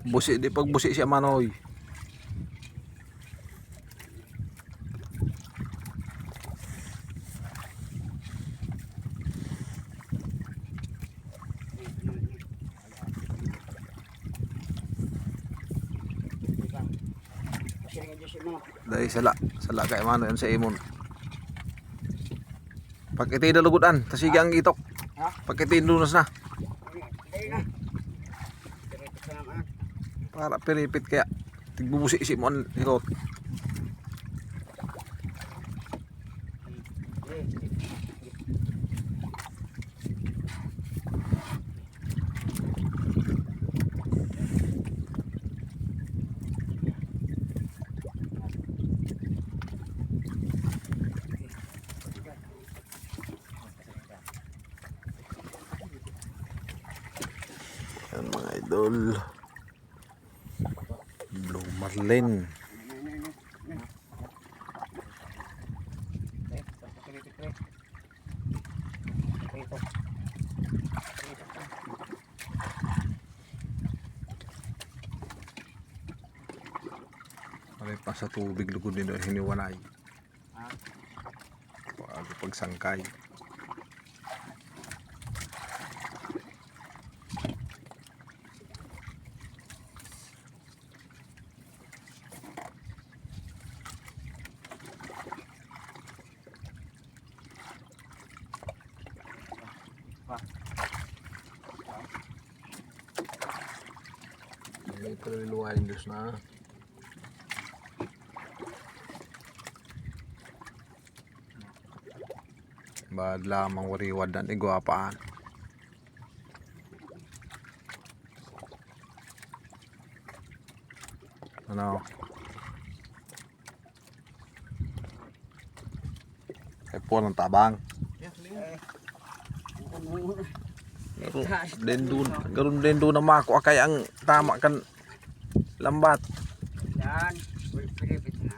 Busi di pagbusi siya manoy. Dahil sala kay mano yan sa imon. Pakiti na lugudan, tasigang itok. Pakiti dunas na. Para piripit kaya tigbubusi si mon hirot. Yan mga idol, Blue Marlin. May pa sa tubig lugod din doon hiniwanay. Pagsangkay. Ito luwain Diyos na. Bad lamang wariwad dan igwapaan. Ano? Kaya po ng tabang. Garun din doon na mako kaya ang tama kan lambat. Yan, pilipit na.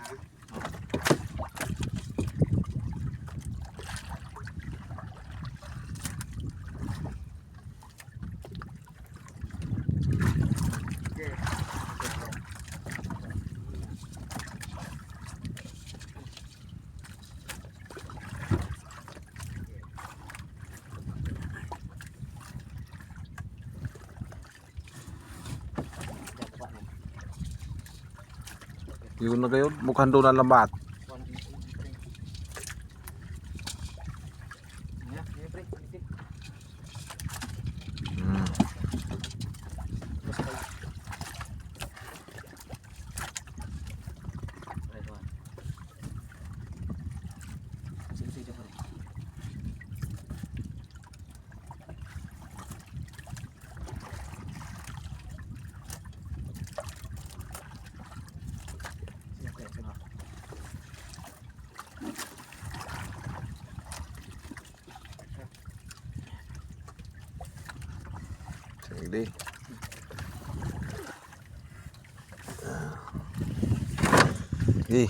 Yun na kayo, mukhang doon ang lambat. Sige. Sige.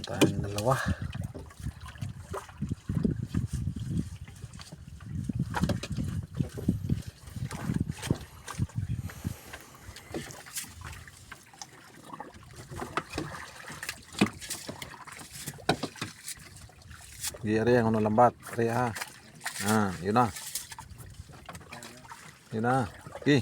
Tayong dalawa. Di area yang lambat, area. Nah, yun na. Yun na. Okay.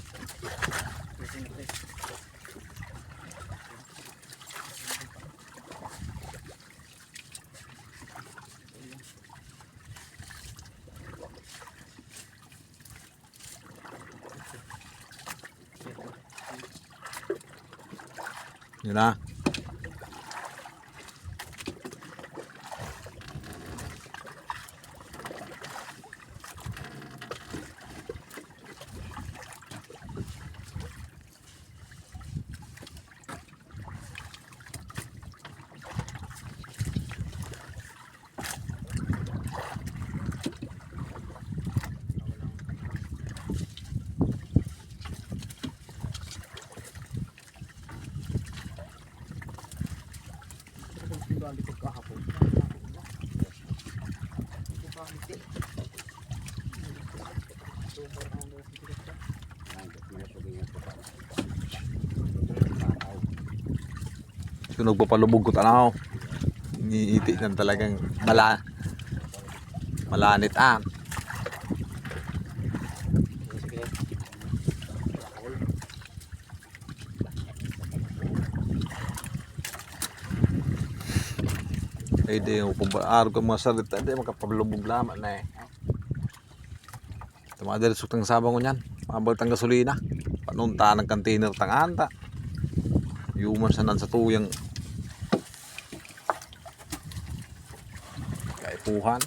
Yun na. Kung nagpapalubog ko tanaw. Iniiti ng talagang malanit an. Ay di yung araw ko mga salita di makapalubog laman na eh. Tumadali sutang sabang ko niyan. Mabagtang gasolina. Panunta ng container tang anta. Yuman sa nan sa tuyang kaipuhan.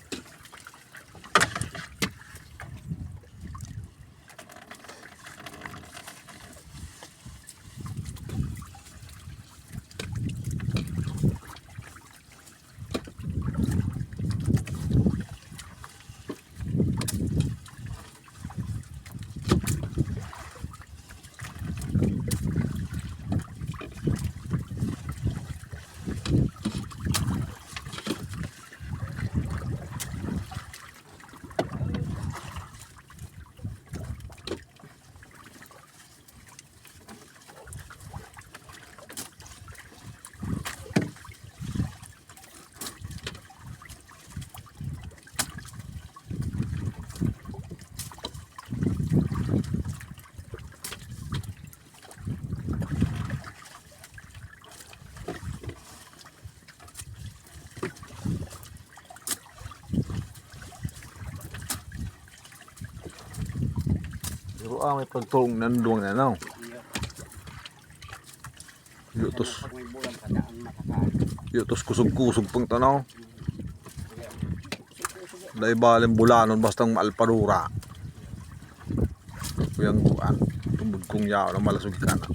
Pero may pagtulong nanduang na no. Yutos. Pag may bulan pa daan matakaan. Yutos kusog-kusog pang tanaw. Dahil baling bulanon bastang maalparura. Kuyang kuan. Tubod kong yaw na malasog ka na.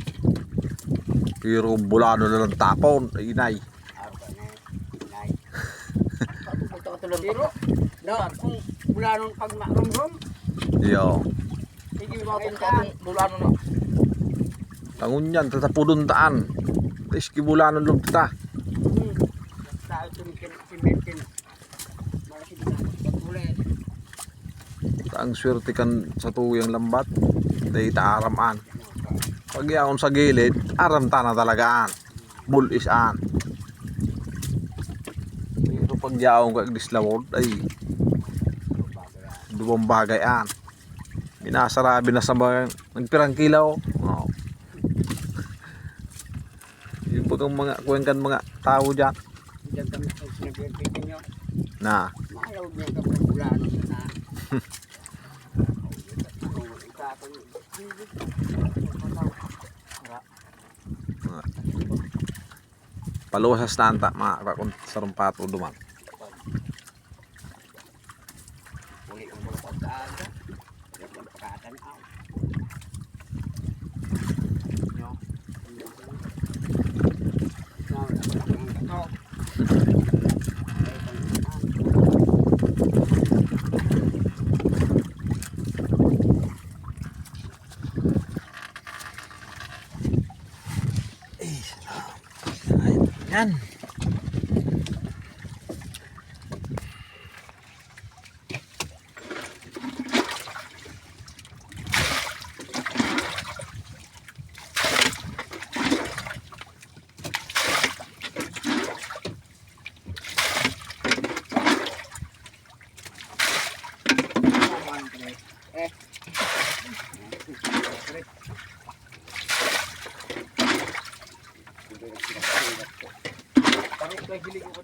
Pero bulano na lang tapon. Ay inay. Pero, kung bulan pag marum-rum, Yo. hindi mo kapag bulan no. Tangon yan. Tatapudon taan. Iski bulanon lum tata. Tayo tumikin. Malaki na. Pagbulan. Ang swerte kan sa tuyang lambat. Dahil taaraman. Pag yaon sa gilid, aram ta na talagaan. Bulisaan. Pero pag yaon ka dislawod ay duwang bagayan. Minasarabi na sa mga nagpirang kilaw. Oh. Yung bagang mga kuwengkan mga tao dyan. Diyan kami sa sinabihan nyo. Na. Maalaw niya kapag bulan na. Paluwas sa stanta mga kakon sa rumpato duman. Uli ang mga pagkaaga. Yung pagkakatan ako. Yan. Parang may hilig ko